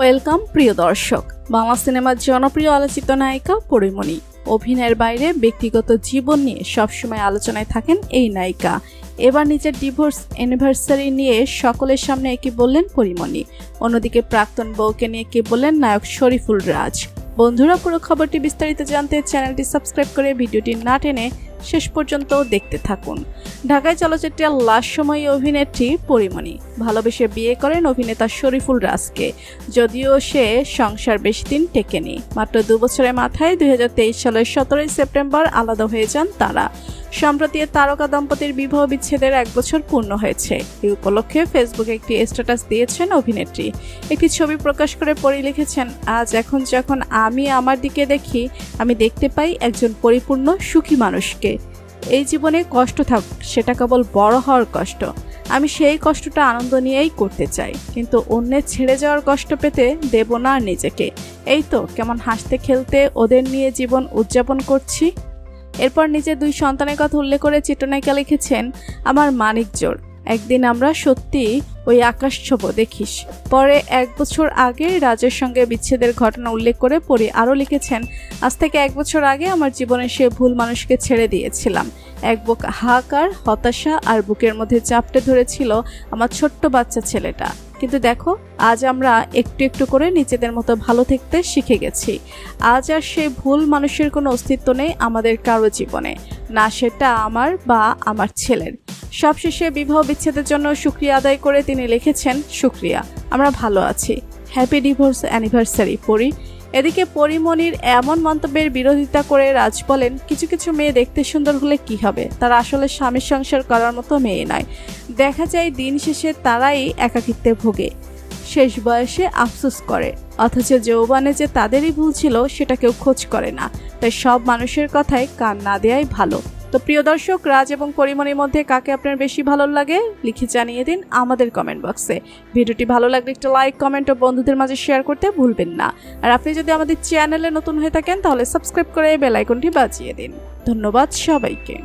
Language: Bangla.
ওয়েলকাম প্রিয় দর্শক। বাংলা সিনেমার জনপ্রিয় আলোচিত নায়িকা পরিমণি। অভিনয়ের বাইরে ব্যক্তিগত জীবন নিয়ে সবসময় আলোচনায় থাকেন এই নায়িকা। এবার নিজের ডিভোর্স অ্যানিভার্সারি নিয়ে সকলের সামনে কি বললেন পরিমণি। অন্যদিকে প্রাক্তন বউকে নিয়ে কি বললেন নায়ক শরীফুল রাজ। বন্ধুরা, পুরো খবরটি বিস্তারিত জানতে চ্যানেলটি সাবস্ক্রাইব করে ভিডিওটি না টেনে শেষ পর্যন্ত দেখতে থাকুন। ঢাকায় চলচ্চিত্রের লাস্ট সময়ে অভিনেত্রী পরিমণি ভালোবেসে বিয়ে করেন অভিনেতা শরীফুল রাজকে। যদিও সে সংসার বেশি দিন টেকেনি, মাত্র 2 বছরের মাথায় 2023 সালের 17 সেপ্টেম্বর আলাদা হয়ে যান তারা। সম্প্রতি তারকা দম্পতির বিবাহ বিচ্ছেদের 1 বছর পূর্ণ হয়েছে। এই উপলক্ষে ফেসবুকে একটি স্ট্যাটাস দিয়েছেন অভিনেত্রী। একটি ছবি প্রকাশ করে পরি লিখেছেন, আজ এখন যখন আমি আমার দিকে দেখি, আমি দেখতে পাই একজন পরিপূর্ণ সুখী মানুষকে। এই জীবনে কষ্ট থাক, সেটা কেবল বড় হওয়ার কষ্ট। আমি সেই কষ্টটা আনন্দ নিয়েই করতে চাই, কিন্তু অন্যের ছেড়ে যাওয়ার কষ্ট পেতে দেব না আর নিজেকে। এই তো কেমন হাসতে খেলতে ওদের নিয়ে জীবন উদযাপন করছি। এরপর নিজের 2 সন্তানের কথা উল্লেখ করে চিত্রনায়িকা লিখেছেন, আমার মানিক জোর, একদিন আমরা সত্যি ওই আকাশ ছোঁব দেখিস। পরে 1 বছর আগে রাজের সঙ্গে বিচ্ছেদের ঘটনা উল্লেখ করে পরি আরও লিখেছেন, আজ থেকে 1 বছর আগে আমার জীবনে সে ভুল মানুষকে ছেড়ে দিয়েছিলাম। এক বুক হাহাকার, হতাশা আর বুকের মধ্যে চাপটে ধরেছিল আমার ছোট্ট বাচ্চা ছেলেটা। কিন্তু দেখো, আজ আমরা একটু একটু করে নিজেদের মতো ভালো থাকতে শিখে গেছি। আজ আর সেই ভুল মানুষের কোনো অস্তিত্ব নেই আমাদের কারো জীবনে, না সেটা আমার বা আমার ছেলের। সবশেষে বিবাহ বিচ্ছেদের জন্য শুকরিয়া আদায় করে তিনি লিখেছেন, শুকরিয়া, আমরা ভালো আছি, হ্যাপি ডিভোর্স অ্যানিভার্সারি পরি। এদিকে পরিমণির এমন মন্তব্যের বিরোধিতা করে রাজ বলেন, কিছু কিছু মেয়ে দেখতে সুন্দর হলে কি হবে, তারা আসলে স্বামীর সংসার করার মতো মেয়ে নয়। দেখা যায় দিন শেষে তারাই একাকিত্বে ভোগে, শেষ বয়সে আফসোস করে, অথচ যৌবনে যে তাদেরই ভুল ছিল সেটা কেউ খোঁজ করে না। তাই সব মানুষের কথায় কান না দেওয়াই ভালো। তো প্রিয় দর্শক, রাজ এবং পরিমণির মধ্যে কাকে আপনার বেশি ভালো লাগে লিখে জানিয়ে দিন আমাদের কমেন্ট বক্সে। ভিডিওটি ভালো লাগলে একটা লাইক, কমেন্ট ও বন্ধুদের মাঝে শেয়ার করতে ভুলবেন না। আর আপনি যদি আমাদের চ্যানেলে নতুন হয়ে থাকেন তাহলে সাবস্ক্রাইব করে বেল আইকনটি বাজিয়ে দিন। ধন্যবাদ সবাইকে।